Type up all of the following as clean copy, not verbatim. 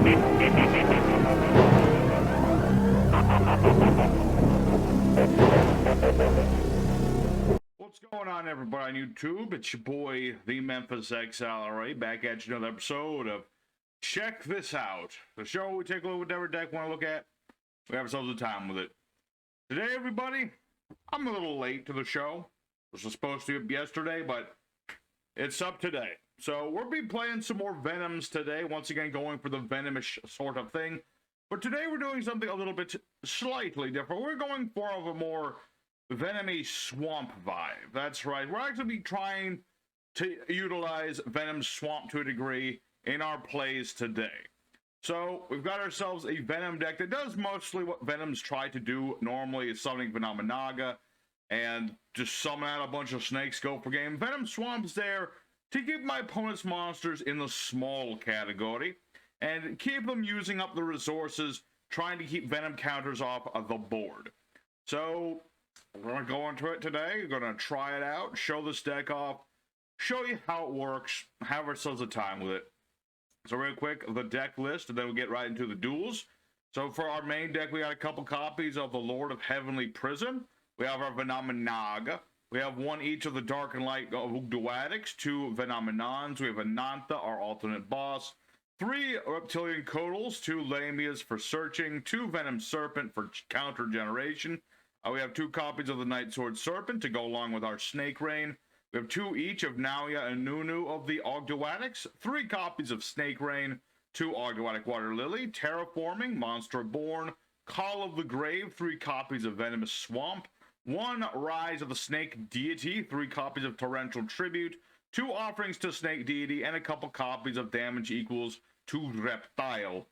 What's going on, everybody on YouTube? It's your boy, the Memphis Exile, back at you another episode of Check This Out, the show we take a look at whatever deck we want to look at. We have ourselves a time with it. Today, everybody, I'm a little late to the show. This was supposed to be up yesterday, but it's up today. So we'll be playing some more Venoms today, once again going for the Venomish sort of thing. But today we're doing something a little bit slightly different. We're going for a more Venom Swamp vibe. That's right. We're actually trying to utilize Venom Swamp to a degree in our plays today. So we've got ourselves a Venom deck that does mostly what Venoms try to do normally, is summoning Venomanaga and just summon out a bunch of snakes, go for game. Venom Swamp's there to keep my opponent's monsters in the small category and keep them using up the resources, trying to keep Venom counters off of the board. So we're going to go into it today. We're going to try it out, show this deck off, show you how it works, have ourselves a time with it. So real quick, the deck list, and then we'll get right into the duels. So for our main deck, we got a couple copies of the Lord of Heavenly Prison. We have our Venomanaga. We have one each of the Dark and Light Ogdoadics, 2 Venomanons. We have Anantha, our alternate boss. 3 Reptilian Codals, 2 Lamias for searching, 2 Venom Serpent for counter generation. We have 2 copies of the Night Sword Serpent to go along with our Snake Rain. We have 2 each of Nauya and Nunu of the Ogdoadics, 3 copies of Snake Rain, 2 Ogdoadic Water Lily, Terraforming, Monster Born, Call of the Grave, 3 copies of Venomous Swamp, 1 Rise of the Snake Deity, 3 copies of Torrential Tribute, 2 Offerings to Snake Deity, and a couple copies of Damage Equals to Reptile.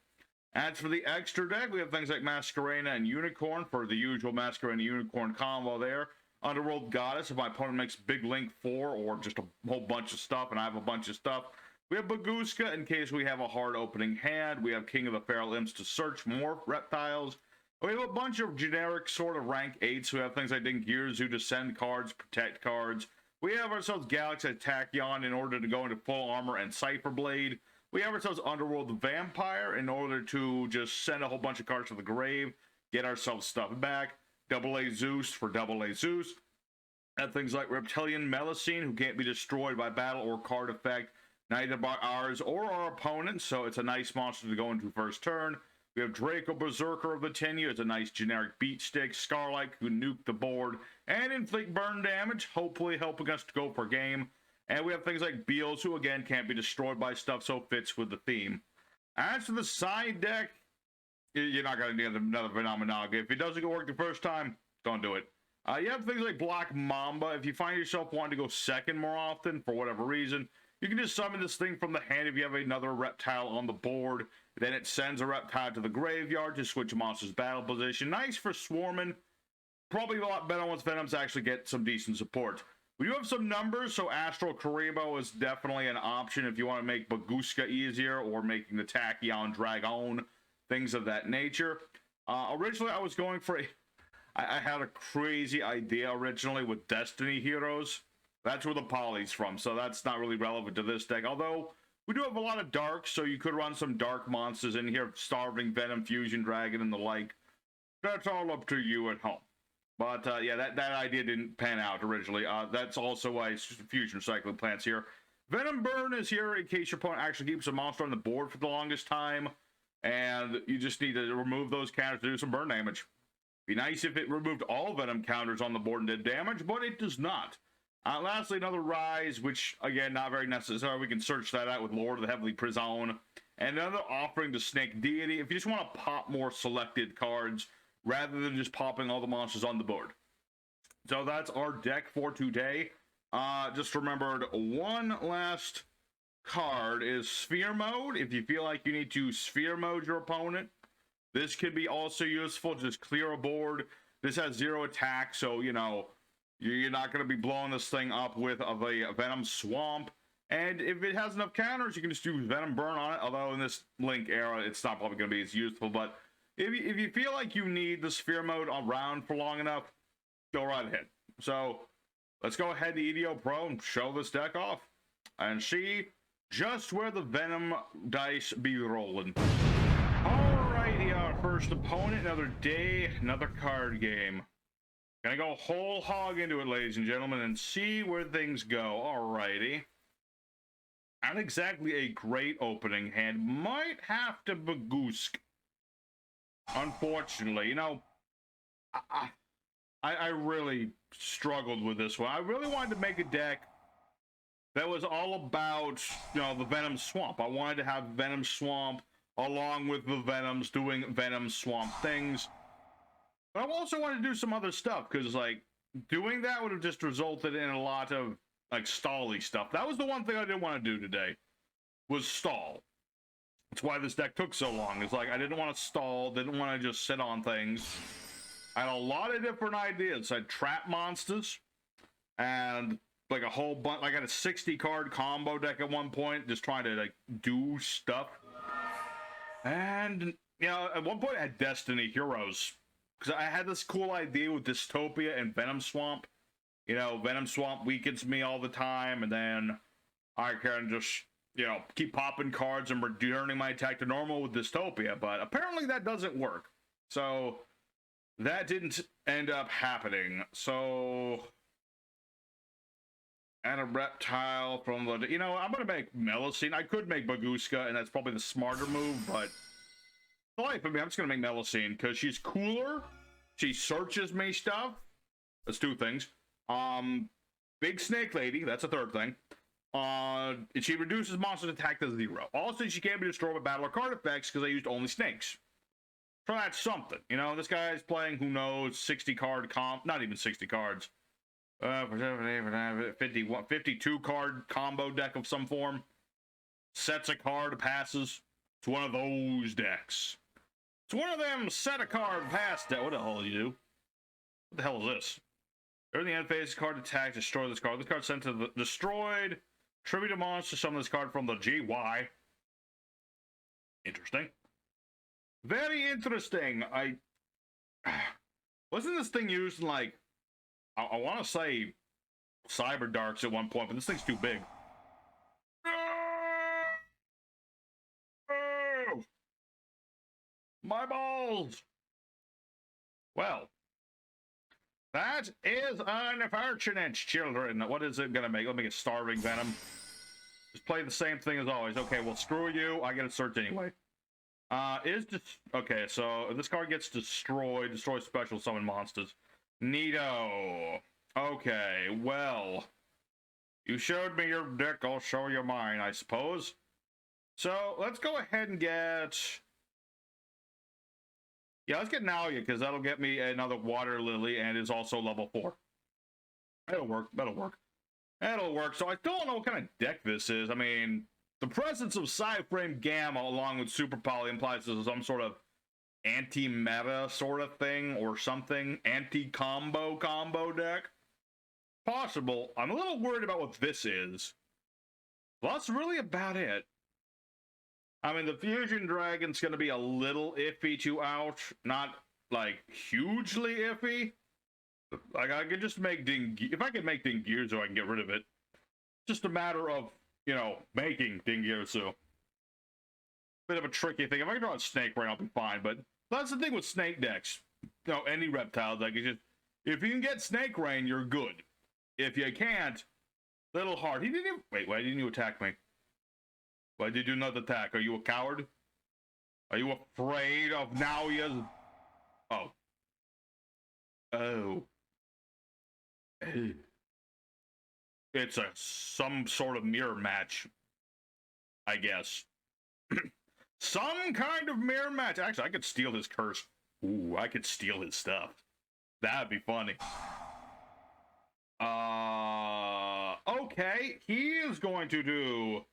As for the extra deck, we have things like Masquerena and Unicorn for the usual Masquerena Unicorn combo there. Underworld Goddess if my opponent makes Big Link 4 or just a whole bunch of stuff and I have a bunch of stuff. We have Baguska in case we have a hard opening hand. We have King of the Feral Imps to search more reptiles. We have a bunch of generic sort of rank 8s. We have things like Dingirzu to send cards, protect cards. We have ourselves Galaxy Tachyon in order to go into full armor and Cypher Blade. We have ourselves Underworld Vampire in order to just send a whole bunch of cards to the grave, get ourselves stuff back. AA Zeus for AA Zeus. And things like Reptilian Melusine, who can't be destroyed by battle or card effect, neither by ours or our opponents, so it's a nice monster to go into first turn. We have Draco Berserker of the Tenyu, it's a nice generic beat stick. Scarlight, who nuke the board and inflict burn damage, hopefully helping us to go for game. And we have things like Beals, who again can't be destroyed by stuff, so fits with the theme. As for the side deck, you're not going to need another Venomanaga. If it doesn't work the first time, don't do it. You have things like Black Mamba. If you find yourself wanting to go second more often, for whatever reason, you can just summon this thing from the hand if you have another reptile on the board. Then it sends a reptile to the graveyard to switch a monster's battle position. Nice for swarming. Probably a lot better once Venoms actually get some decent support. We do have some numbers, so Astral Karibo is definitely an option if you want to make Baguska easier or making the Tachyon Dragon, things of that nature. Originally, I was going for I had a crazy idea originally with Destiny Heroes. That's where the poly's from, so that's not really relevant to this deck. Although, we do have a lot of darks, so you could run some dark monsters in here, Starving Venom, Fusion Dragon, and the like. That's all up to you at home. But, yeah, that idea didn't pan out originally. That's also why Fusion Cycling Plants here. Venom Burn is here in case your opponent actually keeps a monster on the board for the longest time. And you just need to remove those counters to do some burn damage. Be nice if it removed all Venom counters on the board and did damage, but it does not. Lastly, another Rise, which, again, not very necessary. We can search that out with Lord of the Heavenly Prison. And another Offering to Snake Deity if you just want to pop more selected cards rather than just popping all the monsters on the board. So that's our deck for today. Just remembered one last card is Sphere Mode. If you feel like you need to Sphere Mode your opponent, this could be also useful. Just clear a board. This has 0 attack, so, you know, you're not going to be blowing this thing up with a Venom Swamp. And if it has enough counters, you can just do Venom Burn on it. Although in this Link era, it's not probably going to be as useful. But if you feel like you need the Sphere Mode around for long enough, go right ahead. So let's go ahead to EDO Pro and show this deck off. And see just where the Venom dice be rolling. Alrighty, our first opponent, another day, another card game. Gonna go whole hog into it, ladies and gentlemen, and see where things go. Alrighty. Not exactly a great opening hand. Might have to bagoosk. Unfortunately, you know, I really struggled with this one. I really wanted to make a deck that was all about, you know, the Venom Swamp. I wanted to have Venom Swamp along with the Venoms doing Venom Swamp things. But I also wanted to do some other stuff, because, like, doing that would have just resulted in a lot of, like, stally stuff. That was the one thing I didn't want to do today, was stall. That's why this deck took so long. It's like, I didn't want to stall, didn't want to just sit on things. I had a lot of different ideas. I had trap monsters, and like a whole bunch. I got a 60-card combo deck at one point, just trying to like do stuff. And you know, at one point I had Destiny Heroes, because I had this cool idea with Dystopia and Venom Swamp. You know, Venom Swamp weakens me all the time, and then I can just, you know, keep popping cards and returning my attack to normal with Dystopia. But apparently that doesn't work. So that didn't end up happening. So add a reptile from the, you know, I'm gonna make Melusine. I could make Baguska, and that's probably the smarter move, but the life of me, I'm just gonna make Melusine because she's cooler. She searches me stuff. That's two things. Big Snake Lady, that's a third thing. She reduces monsters' attack to 0. Also, she can't be destroyed by battle or card effects because I used only snakes. So that's something. You know, this guy's playing, who knows, 60-card comp, not even 60 cards. 52 card combo deck of some form. Sets a card, passes. It's one of those decks. It's one of them set a card, pass deck. What the hell do you do? What the hell is this? During the end phase, card attack, destroy this card. This card sent to the destroyed. Tribute a monster, summon this card from the GY. Interesting. Very interesting. Wasn't this thing used in, like, I want to say Cyber Darks at one point, but this thing's too big. Oh! My balls! Well, that is unfortunate, children. What is it gonna make? Let me get Starving Venom. Just play the same thing as always. Okay, well, screw you. I get a search anyway. Okay, so if this card gets destroyed, destroy special summon monsters. Neato. Okay, well, you showed me your deck, I'll show you mine, I suppose. So, let's go ahead and get... Yeah, let's get Nalia, because that'll get me another Water Lily, and is also level 4. That'll work, that'll work. That'll work. So I don't know what kind of deck this is. I mean, the presence of Psyframe Gamma along with Super Poly implies this is some sort of anti-meta sort of thing, or something. Anti-combo deck. Possible. I'm a little worried about what this is. Well, that's really about it. I mean, the Fusion Dragon's going to be a little iffy to out. Not, like, hugely iffy. Like, I could just make if I can make Dingirzu, I can get rid of it. Just a matter of, you know, making Dingirzu. Bit of a tricky thing. If I can draw a Snake Rain, I'll be fine. But that's the thing with Snake decks. You know, any Reptile deck. It's just, if you can get Snake Rain, you're good. If you can't, little hard. He didn't even... Wait, why didn't you attack me? Why did you not attack? Are you a coward? Are you afraid of Nalia's... Oh. Oh. It's some sort of mirror match, I guess. Some kind of mirror match. Actually, I could steal his curse. Ooh, I could steal his stuff. That'd be funny. Okay. He is going to do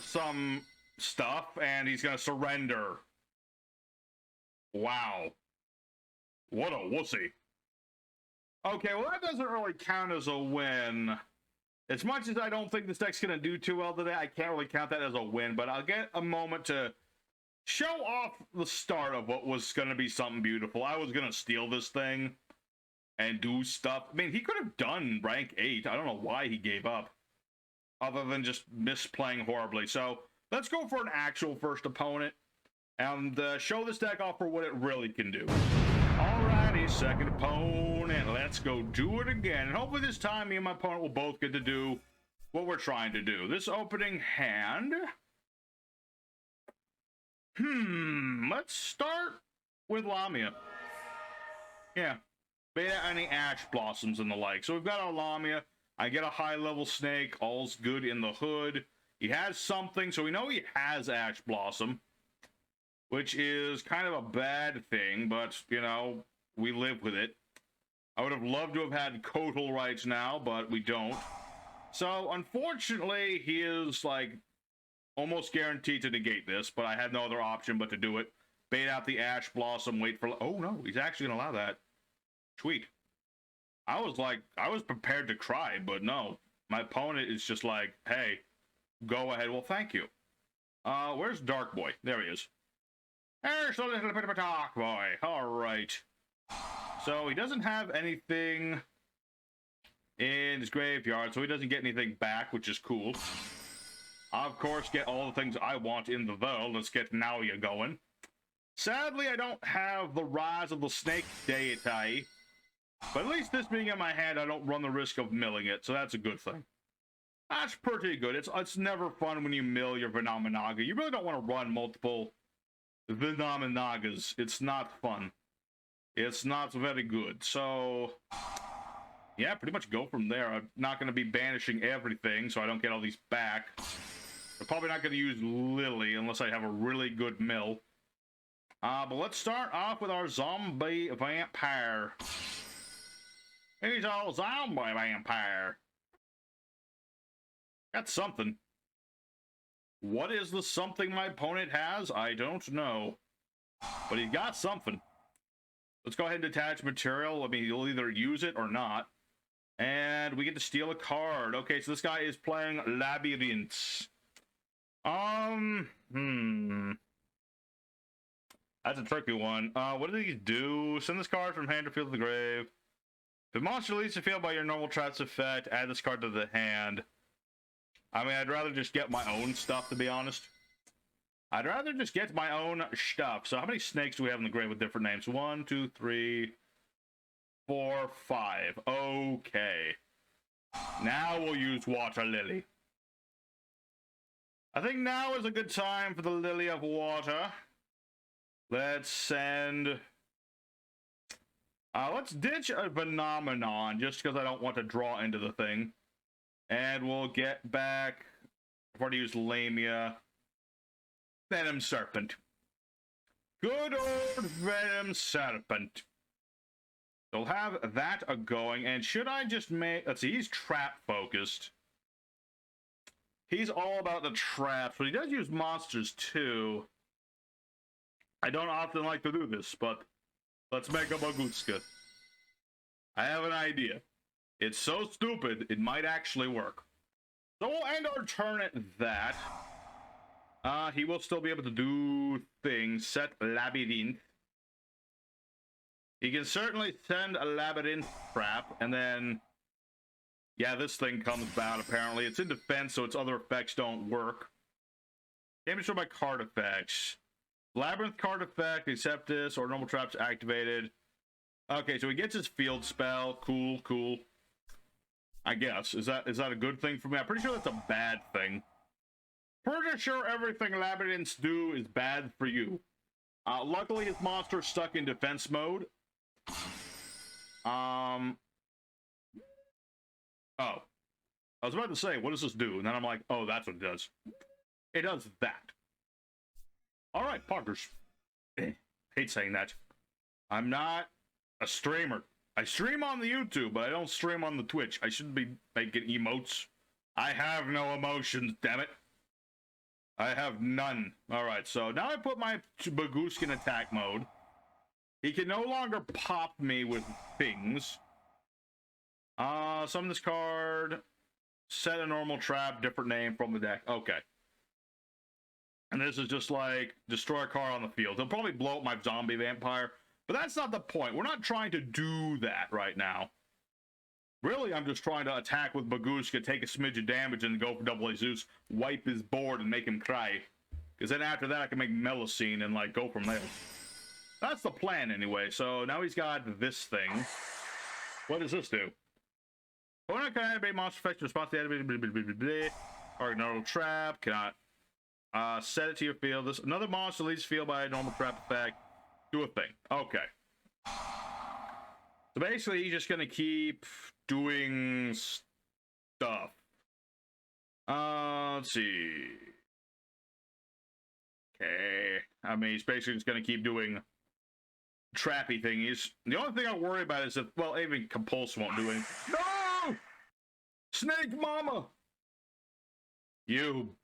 some stuff, and he's going to surrender. Wow. What a wussy. Okay, well, that doesn't really count as a win. As much as I don't think this deck's going to do too well today, I can't really count that as a win, but I'll get a moment to show off the start of what was going to be something beautiful. I was going to steal this thing and do stuff. I mean, he could have done rank 8. I don't know why he gave up, other than just misplaying horribly. So let's go for an actual first opponent. and show this deck off for what it really can do. Alrighty, second opponent. Let's go do it again. And hopefully this time me and my opponent will both get to do what we're trying to do. This opening hand... let's start with Lamia. Yeah. Beta any Ash Blossoms and the like. So we've got our Lamia. I get a high-level snake. All's good in the hood. He has something, so we know he has Ash Blossom, which is kind of a bad thing, but, you know, we live with it. I would have loved to have had Kotal right now, but we don't. So, unfortunately, he is, like, almost guaranteed to negate this, but I had no other option but to do it. Bait out the Ash Blossom, wait for... Oh, no, he's actually going to allow that. Sweet. I was prepared to cry, but no. My opponent is just like, hey, go ahead. Well, thank you. Where's Dark Boy? There he is. There's a little bit of a Dark Boy. All right. So he doesn't have anything in his graveyard, so he doesn't get anything back, which is cool. I, of course, get all the things I want in the world. Let's get Naoya going. Sadly, I don't have the Rise of the Snake Deity. But at least this being in my hand, I don't run the risk of milling it, so that's a good thing. That's pretty good. It's never fun when you mill your Venomenaga. You really don't want to run multiple Venomenagas. It's not fun. It's not very good. So, yeah, pretty much go from there. I'm not going to be banishing everything, so I don't get all these back. I'm probably not going to use Lily unless I have a really good mill. But let's start off with our Zombie Vampire. He's all Zombie Vampire. That's something. What is the something my opponent has? I don't know. But he's got something. Let's go ahead and detach material. I mean, you'll either use it or not. And we get to steal a card. Okay, so this guy is playing Labrynth. That's a tricky one. What did he do? Send this card from hand to field to the grave. If a monster leaves the field by your normal traps effect, add this card to the hand. I mean, I'd rather just get my own stuff, to be honest. I'd rather just get my own stuff. So how many snakes do we have in the grave with different names? 1, 2, 3, 4, 5. Okay. Now we'll use Water Lily. I think now is a good time for the Lily of Water. Let's send... let's ditch a Phenomenon, just because I don't want to draw into the thing. And we'll get back... I've already used Lamia. Venom Serpent. Good old Venom Serpent. We'll have that going, and should I just make... Let's see, he's trap-focused. He's all about the traps, but he does use monsters, too. I don't often like to do this, but let's make a Bagutska. I have an idea. It's so stupid, it might actually work. So we'll end our turn at that. He will still be able to do things. Set Labrynth. He can certainly send a Labrynth trap, and then... Yeah, this thing comes about, apparently. It's in defense, so its other effects don't work. Damage by card effects. Labrynth card effect, accept this, or normal traps activated. Okay, so he gets his field spell. Cool, cool. I guess. Is that a good thing for me? I'm pretty sure that's a bad thing. Pretty sure everything Labrynths do is bad for you. Luckily, his monster's stuck in defense mode. Oh. I was about to say, what does this do? And then I'm like, oh, that's what it does. It does that. Alright, Poggers. Hate saying that. I'm not a streamer. I stream on the YouTube, but I don't stream on the Twitch. I shouldn't be making emotes. I have no emotions, damn it. I have none. Alright, so now I put my Bagoosk in attack mode. He can no longer pop me with things. Summon this card. Set a normal trap, different name from the deck. Okay. And this is just like, destroy a card on the field. He'll probably blow up my zombie vampire, but that's not the point. We're not trying to do that right now. Really, I'm just trying to attack with Bagooska, take a smidge of damage, and go for double A Zeus, wipe his board, and make him cry. Because then after that, I can make Melusine and, like, go from there. That's the plan, anyway. So now he's got this thing. What does this do? Opponent can activate monster effect response to the or normal trap. Cannot set it to your field. This another monster leaves field by a normal trap effect. Do a thing. Okay. So basically, he's just gonna keep doing stuff. Let's see. Okay. I mean, he's basically just gonna keep doing trappy thingies. The only thing I worry about is that, well, even Compulse won't do anything. No! Snake Mama! You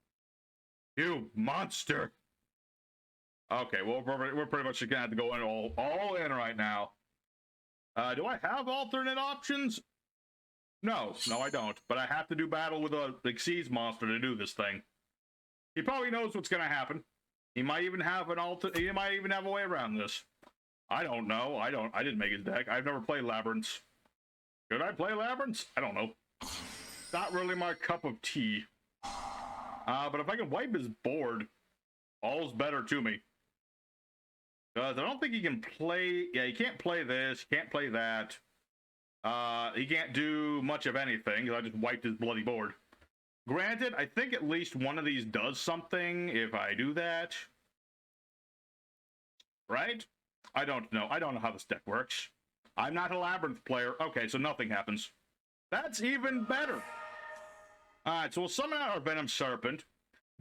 monster! Okay, well, we're pretty much gonna have to go in all in right now. Do I have alternate options? No, I don't. But I have to do battle with a Xyz monster to do this thing. He probably knows what's gonna happen. He might even have he might even have a way around this. I don't know. I didn't make his deck. I've never played Labrynth. Should I play Labrynth? I don't know. Not really my cup of tea. But if I can wipe his board, all's better to me. Because I don't think he can play... Yeah, he can't play this. He can't play that. He can't do much of anything. I just wiped his bloody board. Granted, I think at least one of these does something if I do that. Right? I don't know. I don't know how this deck works. I'm not a Labrynth player. Okay, so nothing happens. That's even better. Alright, so we'll summon out our Venom Serpent.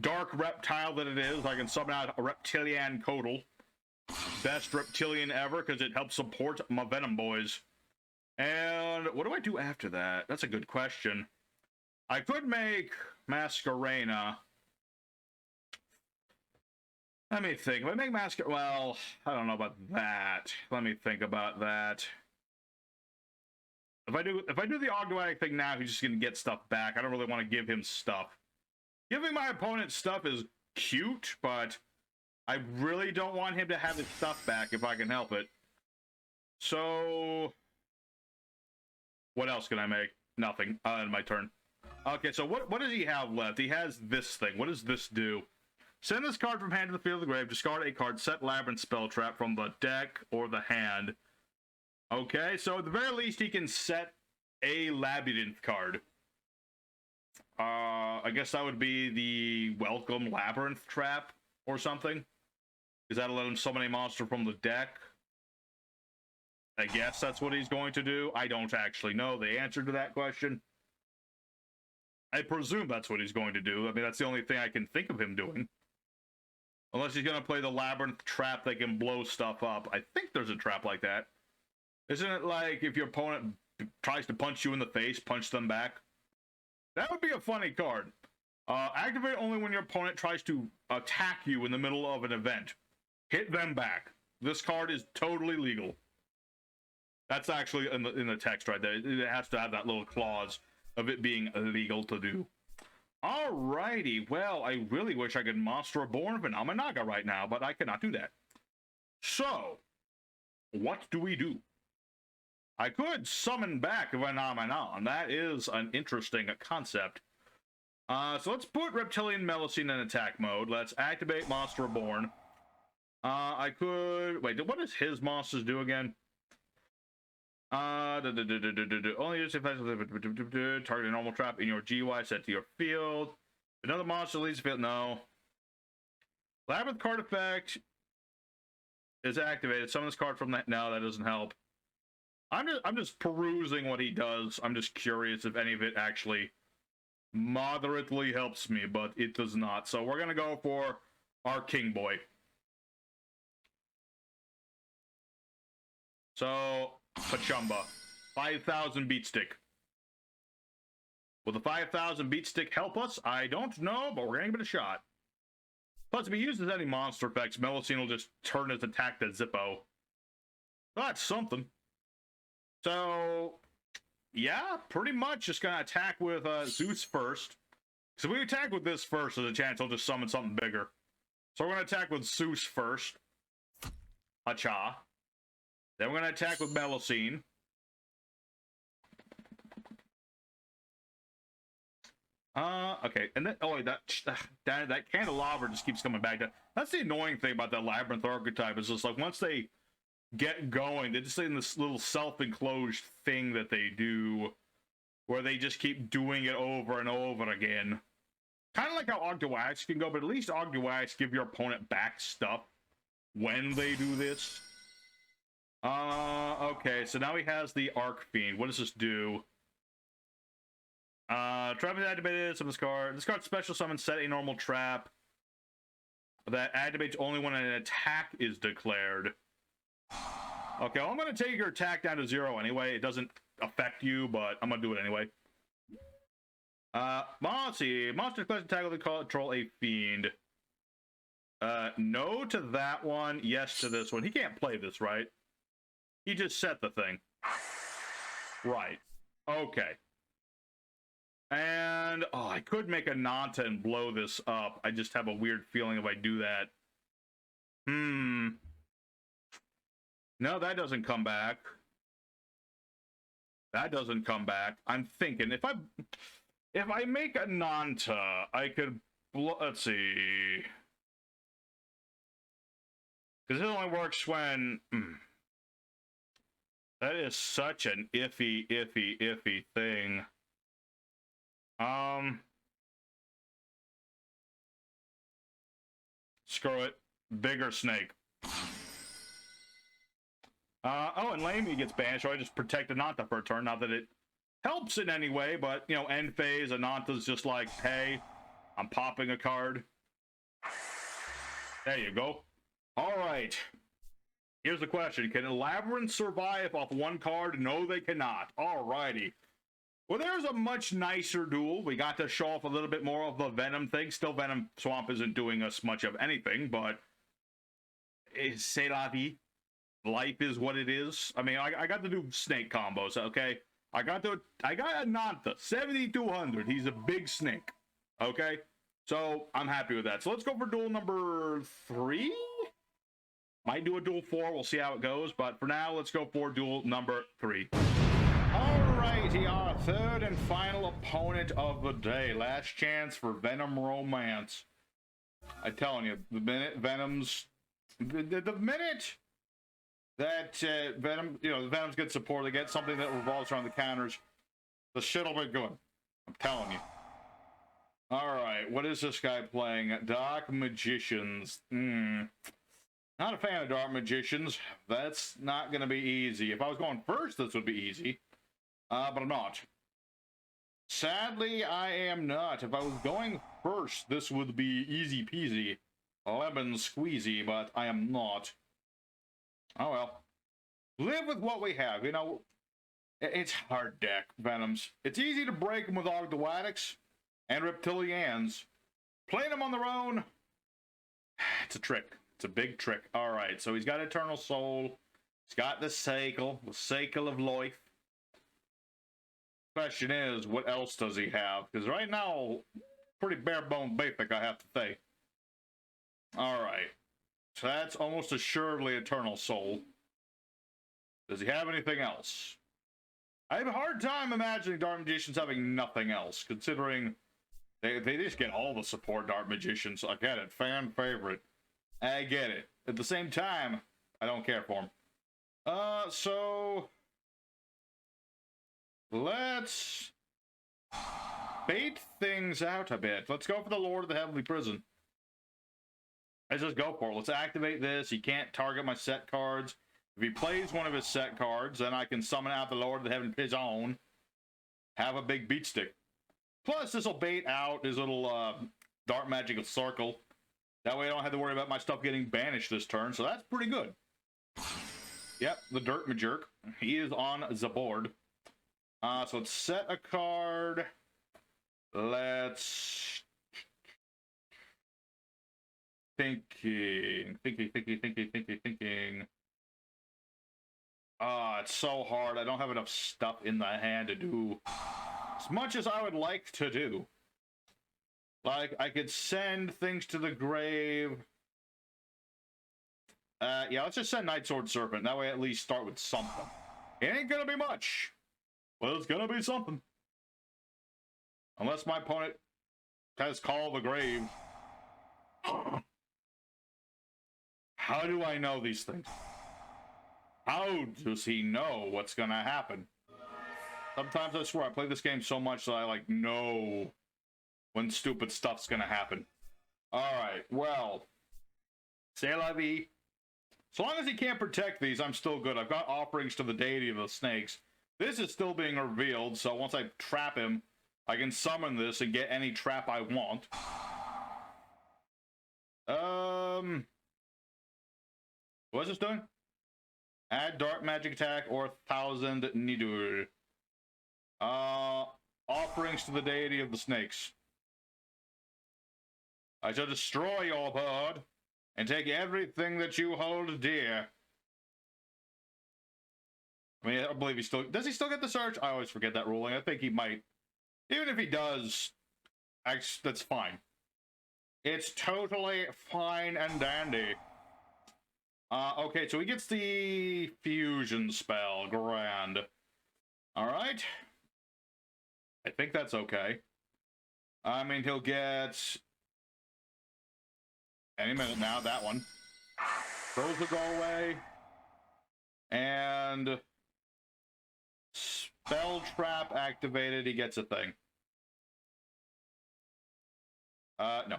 Dark reptile that it is. I can summon out a Reptilian Codal. Best reptilian ever, because it helps support my Venom boys. And what do I do after that? That's a good question. I could make Masquerena. Let me think. If I make Masquerena... Well, I don't know about that. Let me think about that. If I do the Ogdoadic thing now, he's just gonna get stuff back. I don't really want to give him stuff. Giving my opponent stuff is cute, but I really don't want him to have his stuff back if I can help it. So what else can I make? Nothing. My turn. Okay, so what does he have left? He has this thing. What does this do? Send this card from hand to the field of the grave. Discard a card. Set Labrynth spell trap from the deck or the hand. Okay, so at the very least, he can set a Labrynth card. I guess that would be the Welcome Labrynth trap or something. Because that'll let him summon a monster from the deck. I guess that's what he's going to do. I don't actually know the answer to that question. I presume that's what he's going to do. I mean, that's the only thing I can think of him doing. Unless he's going to play the Labrynth trap that can blow stuff up. I think there's a trap like that. Isn't it like if your opponent tries to punch you in the face, punch them back? That would be a funny card. Activate only when your opponent tries to attack you in the middle of an event. Hit them back. This card is totally legal. That's actually in the text right there. It has to have that little clause of it being illegal to do. Alrighty, well, I really wish I could Monster Reborn Venomanaga right now, but I cannot do that. So, what do we do? I could summon back Venomenon. That is an interesting concept. So let's put Reptilian Melusine in attack mode. Let's activate Monster Reborn. I could... Wait, what does his monsters do again? Only use effective target a normal trap in your GY set to your field. Another monster leaves the field. No. Labrynth card effect is activated. Summon this card from that. No, that doesn't help. I'm just perusing what he does. I'm just curious if any of it actually moderately helps me, but it does not. So we're gonna go for our King Boy. So Pachumba, 5,000 beat stick. Will the 5,000 beat stick help us? I don't know, but we're gonna give it a shot. Plus, if he uses any monster effects, Melusine will just turn his attack to Zippo. That's something. So, yeah, pretty much just gonna attack with Zeus first. So if we attack with this first, there's a chance he'll just summon something bigger. So we're gonna attack with Zeus first. Hacha. Then we're gonna attack with Melusine. Okay, and then that candelabra just keeps coming back. That's the annoying thing about that Labrynth archetype. Is just like once they get going, they just in this little self-enclosed thing that they do, where they just keep doing it over and over again. Kind of like how Ogdoadics can go, but at least Ogdoadics give your opponent back stuff when they do this. Okay, so now he has the Arc Fiend. What does this do? Trap is activated, summon this card. This card special summons set a normal trap that activates only when an attack is declared. Okay, well, I'm going to take your attack down to 0 anyway. It doesn't affect you, but I'm going to do it anyway. Let's see. Monster class attack will control a fiend. No to that one. Yes to this one. He can't play this, right? He just set the thing. Right. Okay. And, oh, I could make a Nanta and blow this up. I just have a weird feeling if I do that. No, that doesn't come back. That doesn't come back. I'm thinking, if I make a Nanta, I could let's see. Because it only works when... That is such an iffy thing. Screw it. Bigger snake. Oh, and Lamy gets banished, so I just protect Ananta for a turn. Not that it helps in any way, but, you know, end phase, Ananta's just like, hey, I'm popping a card. There you go. All right. Here's the question. Can Labrynth survive off one card? No, they cannot. All righty. Well, there's a much nicer duel. We got to show off a little bit more of the Venom thing. Still, Venom Swamp isn't doing us much of anything, but c'est la vie. Life is what it is. I mean, I got to do snake combos, okay? I got Ananta, 7,200. He's a big snake, okay? So, I'm happy with that. So, let's go for duel number 3. Might do a duel 4. We'll see how it goes. But for now, let's go for duel number 3. Alrighty, our third and final opponent of the day. Last chance for Venom Romance. I'm telling you, the minute Venom's... The minute that Venom, you know, the Venom's good support, they get something that revolves around the counters, the shit'll be good. I'm telling you. Alright, what is this guy playing? Dark Magicians. Not a fan of Dark Magicians. That's not going to be easy. If I was going first, this would be easy. But I'm not. Sadly, I am not. If I was going first, this would be easy peasy, lemon squeezy, but I am not. Oh well. Live with what we have. You know, it's hard deck, Venoms. It's easy to break them with Ogdoadics and Reptilians. Playing them on their own, it's a trick. It's a big trick. All right, so he's got Eternal Soul. He's got the Cycle of Life. Question is, what else does he have? Because right now, pretty bare bone basic, I have to say. All right, so that's almost assuredly Eternal Soul. Does he have anything else? I have a hard time imagining Dark Magicians having nothing else, considering they just get all the support Dark Magicians. I get it, fan favorite. I get it. At the same time, I don't care for him. So let's bait things out a bit. Let's go for the Lord of the Heavenly Prison. Let's just go for it. Let's activate this. He can't target my set cards. If he plays one of his set cards, then I can summon out the Lord of the Heavenly Prison. Have a big beat stick. Plus, this will bait out his little dark magical circle. That way I don't have to worry about my stuff getting banished this turn, so that's pretty good. Yep, the Dirt Majerk. He is on the board. So let's set a card. Let's... Thinking. It's so hard. I don't have enough stuff in the hand to do as much as I would like to do. Like, I could send things to the grave. Yeah, let's just send Night Sword Serpent. That way I at least start with something. It ain't gonna be much. Well, it's gonna be something. Unless my opponent Has Call the Grave. How do I know these things? How does he know what's gonna happen? Sometimes I swear I play this game so much that I like know when stupid stuff's gonna happen. Alright, well. C'est la vie. So long as he can't protect these, I'm still good. I've got offerings to the deity of the snakes. This is still being revealed, so once I trap him, I can summon this and get any trap I want. What's this doing? Add dark magic attack or 1,000 nidur. Offerings to the deity of the snakes. I shall destroy your bird and take everything that you hold dear. I mean, I believe he still... Does he still get the search? I always forget that ruling. I think he might. Even if he does, that's fine. It's totally fine and dandy. Okay, so he gets the fusion spell. Grand. Alright. I think that's okay. I mean, he'll get... any minute now, that one. Those will go away. And... spell trap activated, he gets a thing. No.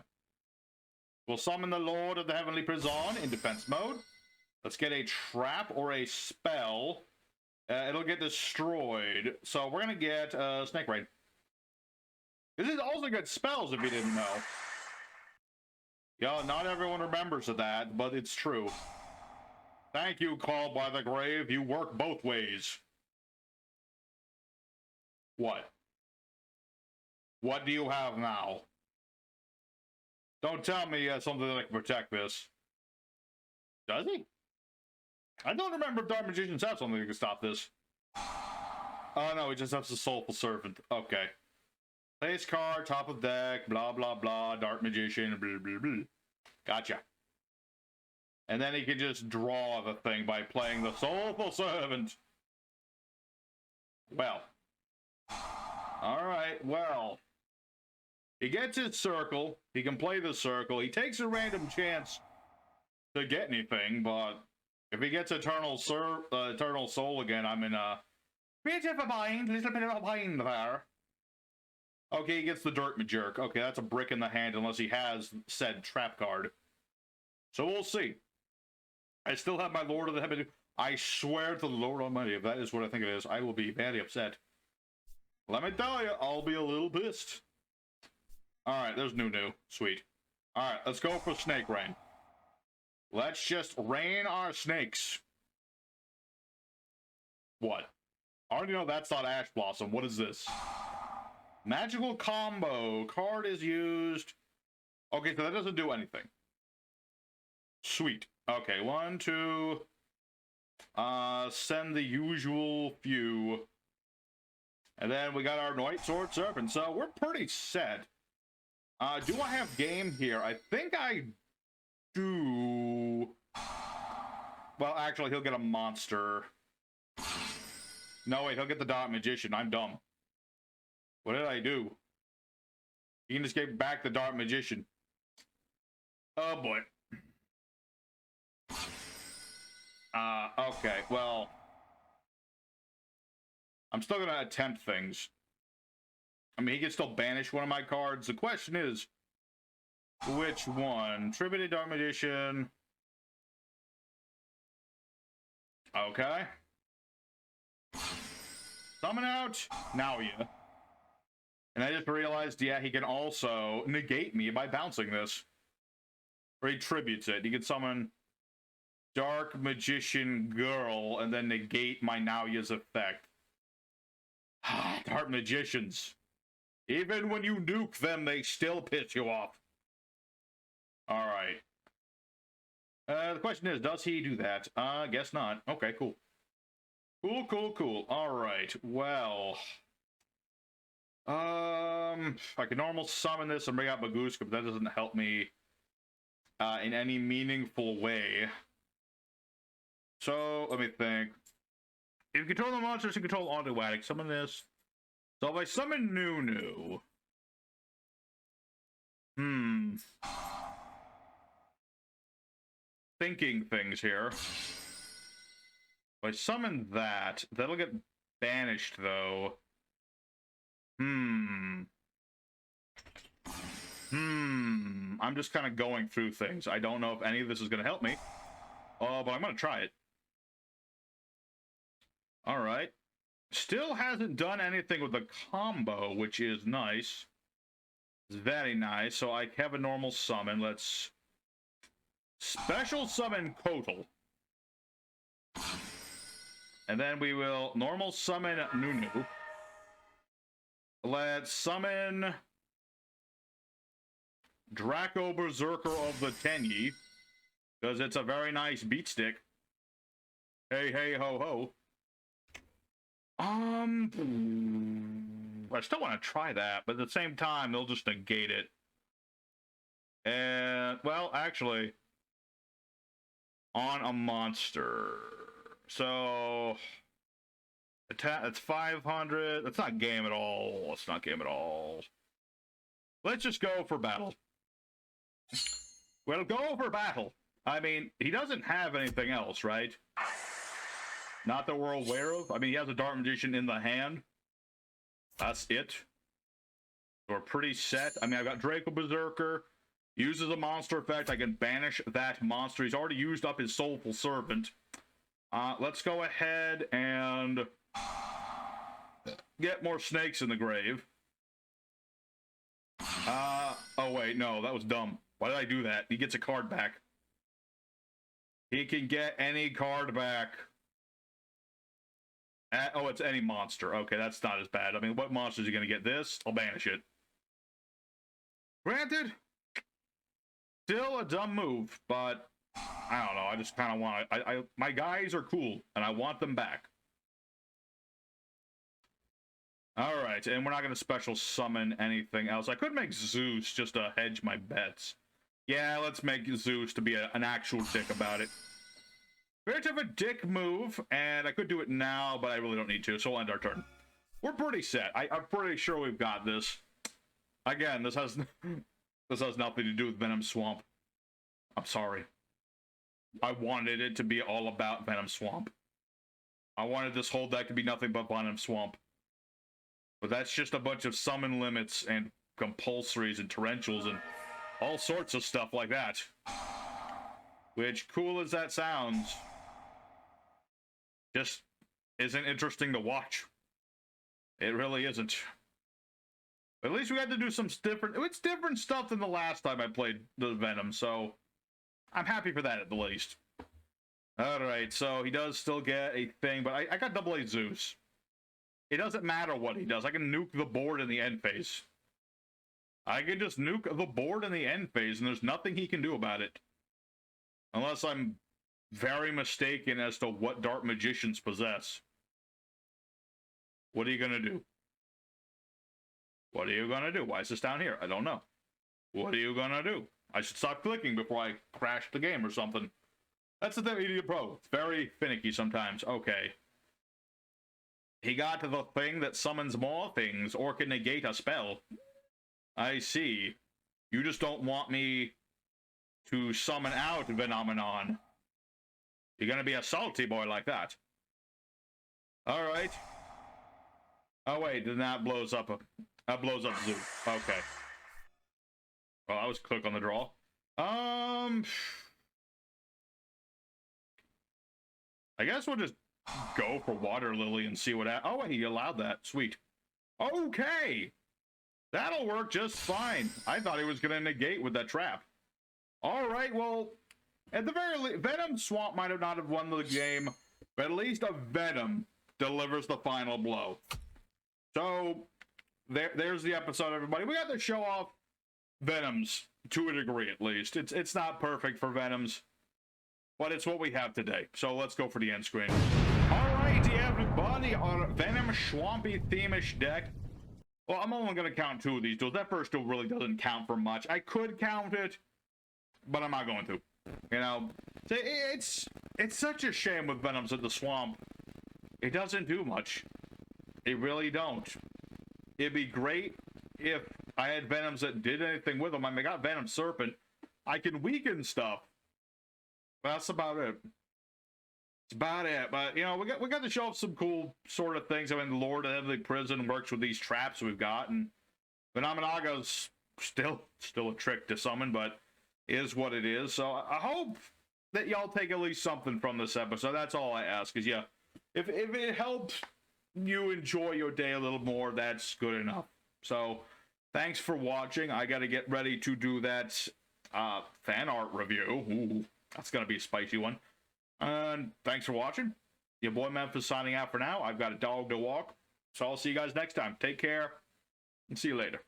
We'll summon the Lord of the Heavenly Prison in defense mode. Let's get a trap or a spell. It'll get destroyed. So we're gonna get Snake Rain. This is also good spells if you didn't know. Yeah, not everyone remembers of that, but it's true. Thank you, Called by the Grave. You work both ways. What? What do you have now? Don't tell me something that can protect this. Does he? I don't remember if Dark Magicians have something that can stop this. Oh no, he just has the Soulful Servant. Okay. Place card, top of deck, blah blah blah, Dark Magician, blah blah blah. Gotcha. And then he can just draw the thing by playing the Soulful Servant. Well. Alright, well. He gets his circle. He can play the circle. He takes a random chance to get anything, but if he gets Eternal Soul again, I'm in a bit of a bind, little bit of a bind there. Okay, he gets the Dirt Majork. Okay, that's a brick in the hand unless he has said trap card. So we'll see. I still have my Lord of the Heaven. I swear to the Lord Almighty, if that is what I think it is, I will be very upset. Let me tell you, I'll be a little pissed. Alright, there's Nunu. Sweet. Alright, let's go for Snake Rain. Let's just rain our snakes. What? I already know that's not Ash Blossom. What is this? Magical combo. Card is used. Okay, so that doesn't do anything. Sweet. Okay, 1, 2. Send the usual few. And then we got our White Sword Serpent. So we're pretty set. Do I have game here? I think I do. Well, actually, he'll get a monster. No, wait, he'll get the Dark Magician. I'm dumb. What did I do? He can just get back the Dark Magician. Oh, boy. Okay, well. I'm still gonna attempt things. I mean, he can still banish one of my cards. The question is, which one? Tributed Dark Magician. Okay. Summon out Naoya. And I just realized, yeah, he can also negate me by bouncing this. Or he tributes it. He can summon Dark Magician Girl and then negate my Naoya's effect. Dark Magicians. Even when you nuke them, they still piss you off. Alright. The question is, does he do that? Guess not. Okay, cool. Cool. Alright, well. I can normal summon this and bring out Maguska, but that doesn't help me in any meaningful way. So, let me think. If you control the monsters, you control Ogdoadic. Summon this. So if I summon Nunu, Thinking things here. If I summon that, that'll get banished, though. I'm just kind of going through things. I don't know if any of this is going to help me. But I'm going to try it. All right. Still hasn't done anything with the combo, which is nice. It's very nice. So I have a normal summon. Let's special summon Kotal. And then we will normal summon Nunu. Let's summon Draco Berserker of the Tenyi, because it's a very nice beat stick. Hey, hey, ho, ho. I still want to try that, but at the same time, they'll just negate it. And, well, actually, on a monster. So, attack, that's 500. That's not game at all. It's not game at all. Let's just go for battle. We'll go for battle. I mean, he doesn't have anything else, right? Not that we're aware of. I mean, he has a Dark Magician in the hand. That's it. We're pretty set. I mean, I've got Draco Berserker. Uses a monster effect. I can banish that monster. He's already used up his Soulful Servant. Let's go ahead and get more snakes in the grave. Oh wait, no, that was dumb. Why did I do that? He gets a card back. He can get any card back. Oh, it's any monster. Okay, that's not as bad. I mean, what monster is he going to get? This? I'll banish it. Granted, still a dumb move, but I don't know. I just kind of want to... my guys are cool, and I want them back. Alright, and we're not going to special summon anything else. I could make Zeus just to hedge my bets. Yeah, let's make Zeus to be an actual dick about it. Bit of a dick move, and I could do it now, but I really don't need to, so we'll end our turn. We're pretty set. I'm pretty sure we've got this. Again, this has nothing to do with Venom Swamp. I'm sorry. I wanted it to be all about Venom Swamp. I wanted this whole deck to be nothing but Venom Swamp. But that's just a bunch of summon limits and compulsories and torrentials and all sorts of stuff like that. Which, cool as that sounds, just isn't interesting to watch. It really isn't. But at least we had to do some different... It's different stuff than the last time I played the Venom, so I'm happy for that at the least. Alright, so he does still get a thing, but I got double A Zeus. It doesn't matter what he does. I can nuke the board in the end phase. I can just nuke the board in the end phase, and there's nothing he can do about it. Unless I'm very mistaken as to what Dark Magicians possess. What are you gonna do? What are you gonna do? Why is this down here? I don't know. What are you gonna do? I should stop clicking before I crash the game or something. That's the thing, Idiot Pro. It's very finicky sometimes. Okay. He got to the thing that summons more things or can negate a spell. I see. You just don't want me to summon out Phenomenon. You're gonna be a salty boy like that. Alright. Oh wait, then that blows up Zoo. Okay. Well, I was quick on the draw. I guess we'll just go for Water Lily and see what happens. Oh, he allowed that. Sweet. Okay. That'll work just fine. I thought he was going to negate with that trap. All right, well, at the very least, Venom Swamp might have not have won the game, but at least a Venom delivers the final blow. So, there's the episode, everybody. We got to show off Venoms, to a degree at least. It's not perfect for Venoms, but it's what we have today. So let's go for the end screen. Alrighty, everybody, our Venom Swampy themish deck. Well, I'm only going to count 2 of these duels. That first duel really doesn't count for much. I could count it, but I'm not going to. You know, it's such a shame with Venoms at the Swamp. It doesn't do much. It really don't. It'd be great if I had Venoms that did anything with them. I mean, I got Venom Serpent. I can weaken stuff. But that's about it. It's about it. But, you know, we got to show off some cool sort of things. I mean, the Lord of Heavenly Prison works with these traps we've got. And Phenomenaga's still a trick to summon, but is what it is. So I hope that y'all take at least something from this episode. That's all I ask. Because, yeah, if it helps you enjoy your day a little more, that's good enough. So thanks for watching. I got to get ready to do that fan art review. Ooh, that's going to be a spicy one. And thanks for watching. Your boy Memphis signing out for now. I've got a dog to walk. So I'll see you guys next time. Take care and see you later.